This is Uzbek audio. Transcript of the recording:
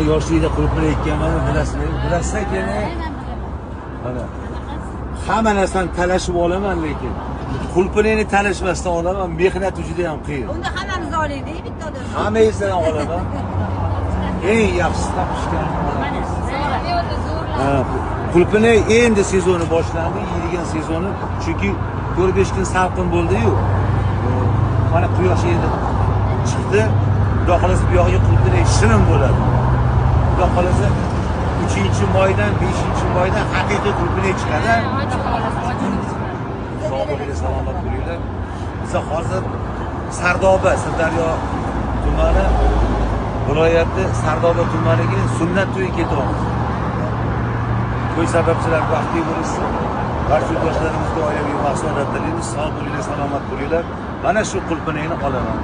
man yoshlikda qulupnay ekkanman, bilasiz ekan. Mana hamma narsani talashib olaman, lekin qulupnayni talashmasdan olaman, mehnati juda ham qiyin. Unda hammamiz olaylik, bitta odam. Hammangizdan olaman. Eng yaxshisi pishgan. Qulupnay endi sezoni boshlandi, yeydigan sezoni. Chunki 4-5 kun salqin bo'ldi-yu. Mana quyosh endi chiqdi. Xudo xolasa bu yog'iga qulupnay shirin bo'ladi. Xudo xolasa 3-moydan 5-moydan haqiqiy qulupnay chiqadi. Sog' bo'linglar, salomat bo'linglar. Biz hozir Sardoba, Sirdaryo tumani viloyati Sardoba tumaniga sunnat to'yi ketyapmiz. To'y sababchilari vaqtli bo'lsin. Barcha yurtdoshlarimizga oilaviy mahsulot tilaymiz. Sog' bo'linglar, salomat bo'linglar. Mana shu qulupnayni olaman.